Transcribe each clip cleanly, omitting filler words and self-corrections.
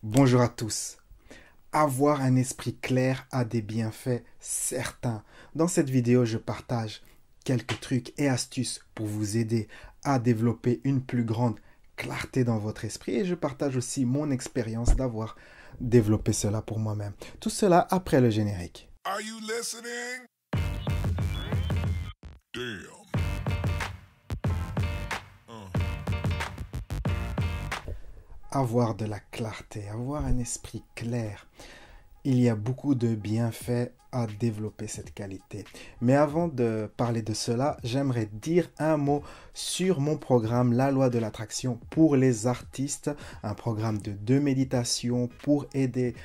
Bonjour à tous. Avoir un esprit clair a des bienfaits certains. Dans cette vidéo, je partage quelques trucs et astuces pour vous aider à développer une plus grande clarté dans votre esprit et je partage aussi mon expérience d'avoir développé cela pour moi-même. Tout cela après le générique. Are you listening? Damn. Avoir de la clarté, avoir un esprit clair. Il y a beaucoup de bienfaits à développer cette qualité. Mais avant de parler de cela, j'aimerais dire un mot sur mon programme La Loi de l'Attraction pour les artistes, un programme de 2 méditations pour aider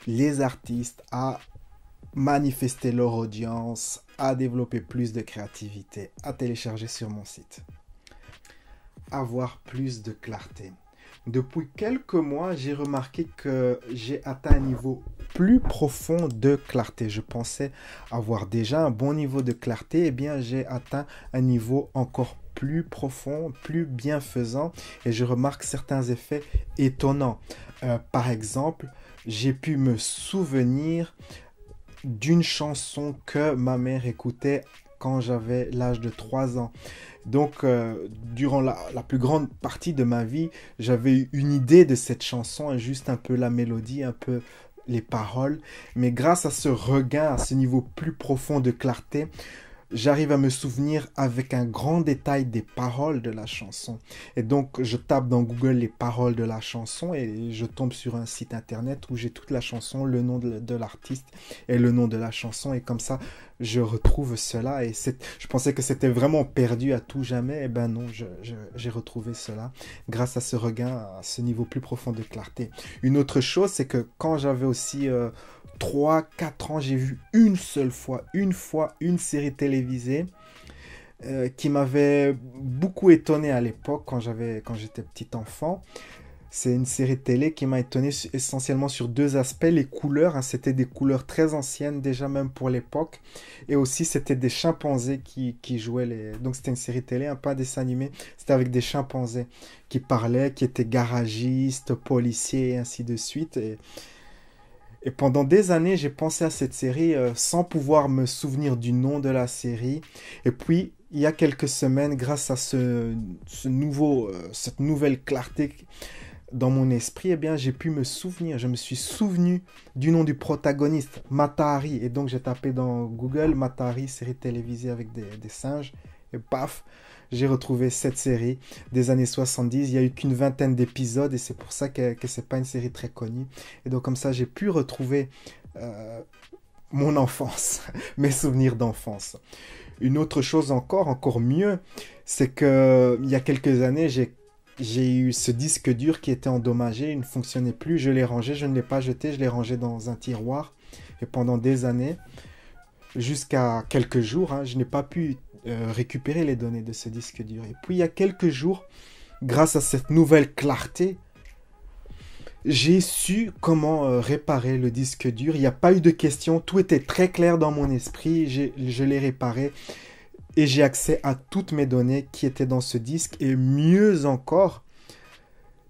les artistes à manifester leur audience, à développer plus de créativité, à télécharger sur mon site. Avoir plus de clarté. Depuis quelques mois, j'ai remarqué que j'ai atteint un niveau plus profond de clarté. Je pensais avoir déjà un bon niveau de clarté. Eh bien, j'ai atteint un niveau encore plus profond, plus bienfaisant. Et je remarque certains effets étonnants. Par exemple, j'ai pu me souvenir d'une chanson que ma mère écoutait quand j'avais l'âge de 3 ans. Donc, durant la plus grande partie de ma vie, j'avais eu une idée de cette chanson, juste un peu la mélodie, un peu les paroles. Mais grâce à ce regain, à ce niveau plus profond de clarté, j'arrive à me souvenir avec un grand détail des paroles de la chanson. Et donc, je tape dans Google les paroles de la chanson et je tombe sur un site internet où j'ai toute la chanson, le nom de l'artiste et le nom de la chanson. Et comme ça, je retrouve cela. Et je pensais que c'était vraiment perdu à tout jamais. Et ben non, j'ai retrouvé cela grâce à ce regain, à ce niveau plus profond de clarté. Une autre chose, c'est que quand j'avais aussi 3-4 ans, j'ai vu une seule fois, une série télévisée qui m'avait beaucoup étonné à l'époque quand j'étais petit enfant. C'est une série télé qui m'a étonné essentiellement sur 2 aspects. Les couleurs, hein, c'était des couleurs très anciennes déjà même pour l'époque. Et aussi c'était des chimpanzés qui jouaient les... Donc c'était une série télé, hein, pas un dessin animé. C'était avec des chimpanzés qui parlaient, qui étaient garagistes, policiers et ainsi de suite. Et pendant des années, j'ai pensé à cette série sans pouvoir me souvenir du nom de la série. Et puis, il y a quelques semaines, grâce à cette nouvelle clarté dans mon esprit, eh bien, j'ai pu me souvenir. Je me suis souvenu du nom du protagoniste, Mata Hari. Et donc, j'ai tapé dans Google Mata Hari, série télévisée avec des singes. Et paf, j'ai retrouvé cette série des années 70. Il n'y a eu qu'une vingtaine d'épisodes et c'est pour ça que ce n'est pas une série très connue. Et donc comme ça, j'ai pu retrouver mon enfance, mes souvenirs d'enfance. Une autre chose encore mieux, c'est que il y a quelques années, j'ai eu ce disque dur qui était endommagé, il ne fonctionnait plus, je l'ai rangé, je ne l'ai pas jeté, je l'ai rangé dans un tiroir. Et pendant des années, jusqu'à quelques jours, hein, je n'ai pas pu récupérer les données de ce disque dur. Et puis il y a quelques jours, grâce à cette nouvelle clarté, j'ai su comment réparer le disque dur. Il n'y a pas eu de questions, tout était très clair dans mon esprit, je l'ai réparé et j'ai accès à toutes mes données qui étaient dans ce disque. Et mieux encore,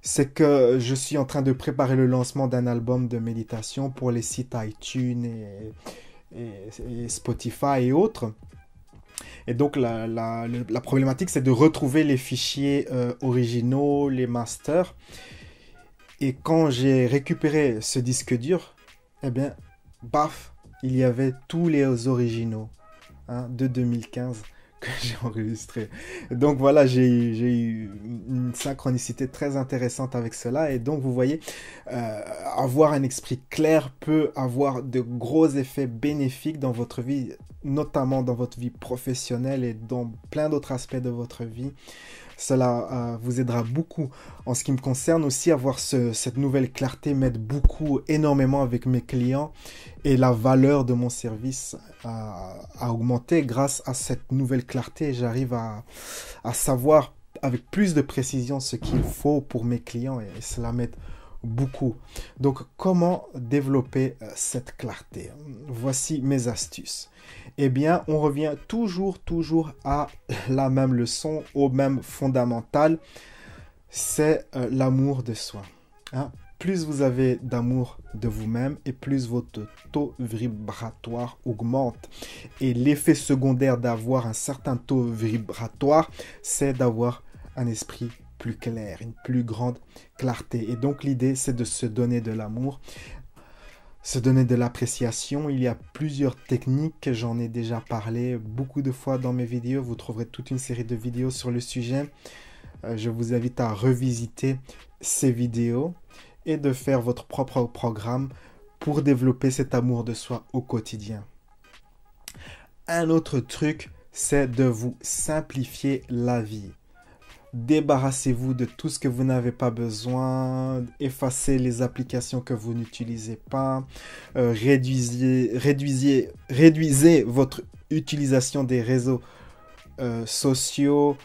c'est que je suis en train de préparer le lancement d'un album de méditation pour les sites iTunes et Spotify et autres. Et donc la problématique, c'est de retrouver les fichiers originaux, les masters. Et quand j'ai récupéré ce disque dur, eh bien, baf, il y avait tous les originaux, hein, de 2015 que j'ai enregistrés. Donc voilà, j'ai eu une synchronicité très intéressante avec cela. Et donc vous voyez, avoir un esprit clair peut avoir de gros effets bénéfiques dans votre vie, notamment dans votre vie professionnelle et dans plein d'autres aspects de votre vie. Cela vous aidera beaucoup. En ce qui me concerne aussi, avoir cette nouvelle clarté m'aide beaucoup, énormément avec mes clients. Et la valeur de mon service a augmenté grâce à cette nouvelle clarté. J'arrive à savoir avec plus de précision ce qu'il faut pour mes clients et cela m'aide beaucoup. Donc, comment développer cette clarté? Voici mes astuces. Eh bien, on revient toujours à la même leçon, au même fondamental. C'est l'amour de soi. Hein? plus vous avez d'amour de vous-même et plus votre taux vibratoire augmente. Et l'effet secondaire d'avoir un certain taux vibratoire, c'est d'avoir un esprit plus clair, une plus grande clarté. Et donc l'idée, c'est de se donner de l'amour, se donner de l'appréciation. Il y a plusieurs techniques, j'en ai déjà parlé beaucoup de fois dans mes vidéos. Vous trouverez toute une série de vidéos sur le sujet. Je vous invite à revisiter ces vidéos et de faire votre propre programme pour développer cet amour de soi au quotidien. Un autre truc, c'est de vous simplifier la vie. Débarrassez-vous de tout ce que vous n'avez pas besoin, effacez les applications que vous n'utilisez pas, réduisez votre utilisation des réseaux sociaux,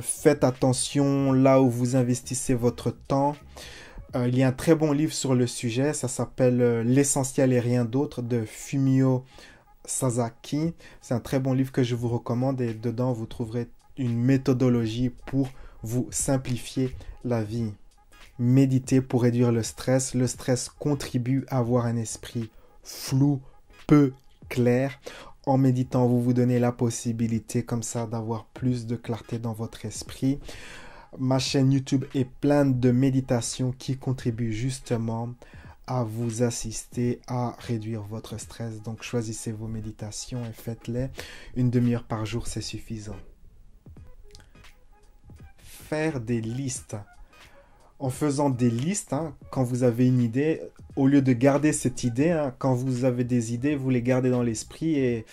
faites attention là où vous investissez votre temps. Il y a un très bon livre sur le sujet, ça s'appelle L'essentiel et rien d'autre de Fumio Sasaki. C'est un très bon livre que je vous recommande et dedans vous trouverez une méthodologie pour vous simplifier la vie. Méditez pour réduire le stress. Le stress contribue à avoir un esprit flou, peu clair. En méditant, vous vous donnez la possibilité comme ça d'avoir plus de clarté dans votre esprit. Ma chaîne YouTube est pleine de méditations qui contribuent justement à vous assister à réduire votre stress. Donc choisissez vos méditations et faites-les. Une demi-heure par jour, c'est suffisant. Faire des listes. En faisant des listes, quand vous avez une idée, au lieu de garder cette idée, quand vous avez des idées, vous les gardez dans l'esprit et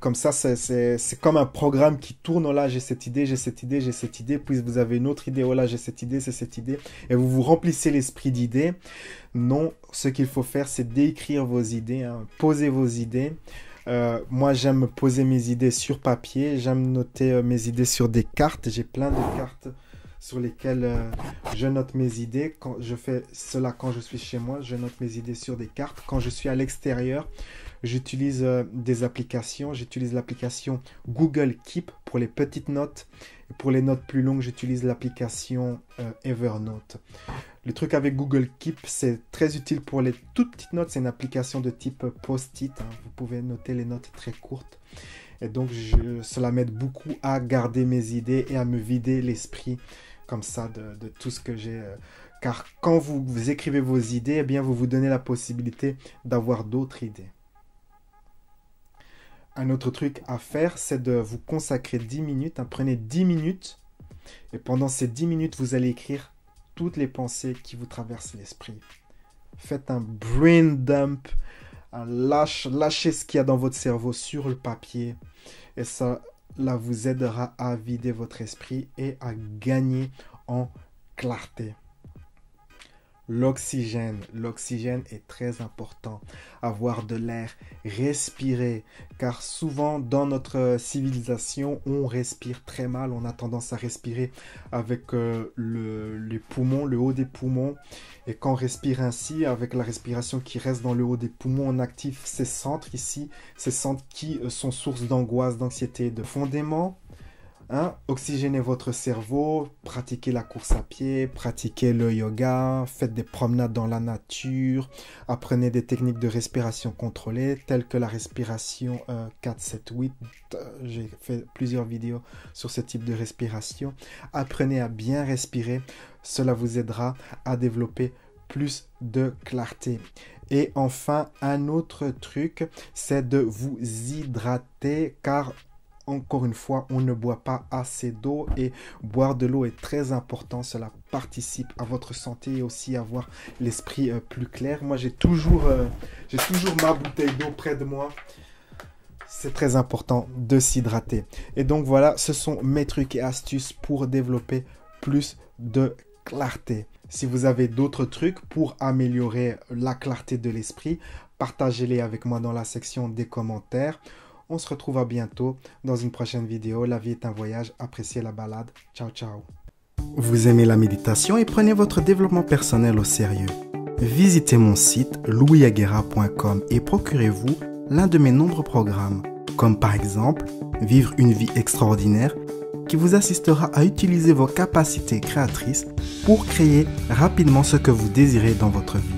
comme ça, c'est comme un programme qui tourne. Oh là, j'ai cette idée, j'ai cette idée, j'ai cette idée. Puis vous avez une autre idée. Oh là, j'ai cette idée, c'est cette idée. Et vous vous remplissez l'esprit d'idées. Non, ce qu'il faut faire, c'est d'écrire vos idées. Poser vos idées. Moi, j'aime poser mes idées sur papier. J'aime noter mes idées sur des cartes. J'ai plein de cartes sur lesquelles je note mes idées. Quand je fais cela quand je suis chez moi, je note mes idées sur des cartes. Quand je suis à l'extérieur, j'utilise des applications. J'utilise l'application Google Keep pour les petites notes. Et pour les notes plus longues, j'utilise l'application Evernote. Le truc avec Google Keep, c'est très utile pour les toutes petites notes. C'est une application de type post-it. Vous pouvez noter les notes très courtes. Et donc, cela m'aide beaucoup à garder mes idées et à me vider l'esprit comme ça de tout ce que j'ai. Car quand vous écrivez vos idées, eh bien, vous vous donnez la possibilité d'avoir d'autres idées. Un autre truc à faire, c'est de vous consacrer 10 minutes. Prenez 10 minutes et pendant ces 10 minutes, vous allez écrire toutes les pensées qui vous traversent l'esprit. Faites un brain dump. Lâchez ce qu'il y a dans votre cerveau sur le papier et ça vous aidera à vider votre esprit et à gagner en clarté. L'oxygène est très important. Avoir de l'air, respirer, car souvent dans notre civilisation, on respire très mal. On a tendance à respirer avec les poumons, le haut des poumons. Et quand on respire ainsi, avec la respiration qui reste dans le haut des poumons, on active ces centres ici, ces centres qui sont source d'angoisse, d'anxiété, de fondement. Oxygénez votre cerveau, pratiquez la course à pied, pratiquez le yoga, faites des promenades dans la nature, apprenez des techniques de respiration contrôlée telles que la respiration 4-7-8. J'ai fait plusieurs vidéos sur ce type de respiration. Apprenez à bien respirer, cela vous aidera à développer plus de clarté. Et enfin, un autre truc, c'est de vous hydrater car encore une fois, on ne boit pas assez d'eau et boire de l'eau est très important. Cela participe à votre santé et aussi à avoir l'esprit plus clair. Moi, j'ai toujours ma bouteille d'eau près de moi. C'est très important de s'hydrater. Et donc voilà, ce sont mes trucs et astuces pour développer plus de clarté. Si vous avez d'autres trucs pour améliorer la clarté de l'esprit, partagez-les avec moi dans la section des commentaires. On se retrouve à bientôt dans une prochaine vidéo. La vie est un voyage, appréciez la balade. Ciao, ciao. Vous aimez la méditation et prenez votre développement personnel au sérieux. Visitez mon site louisaguerra.com et procurez-vous l'un de mes nombreux programmes, comme par exemple Vivre une vie extraordinaire, qui vous assistera à utiliser vos capacités créatrices pour créer rapidement ce que vous désirez dans votre vie.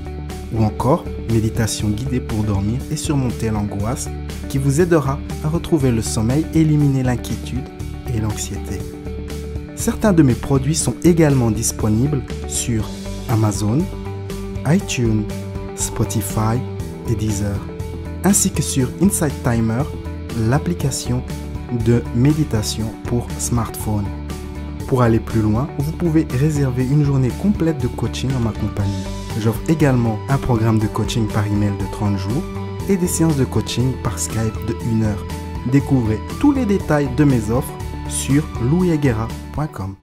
Ou encore, méditation guidée pour dormir et surmonter l'angoisse qui vous aidera à retrouver le sommeil et éliminer l'inquiétude et l'anxiété. Certains de mes produits sont également disponibles sur Amazon, iTunes, Spotify et Deezer, ainsi que sur Insight Timer, l'application de méditation pour smartphone. Pour aller plus loin, vous pouvez réserver une journée complète de coaching en ma compagnie. J'offre également un programme de coaching par email de 30 jours et des séances de coaching par Skype de 1 heure. Découvrez tous les détails de mes offres sur louieguerra.com.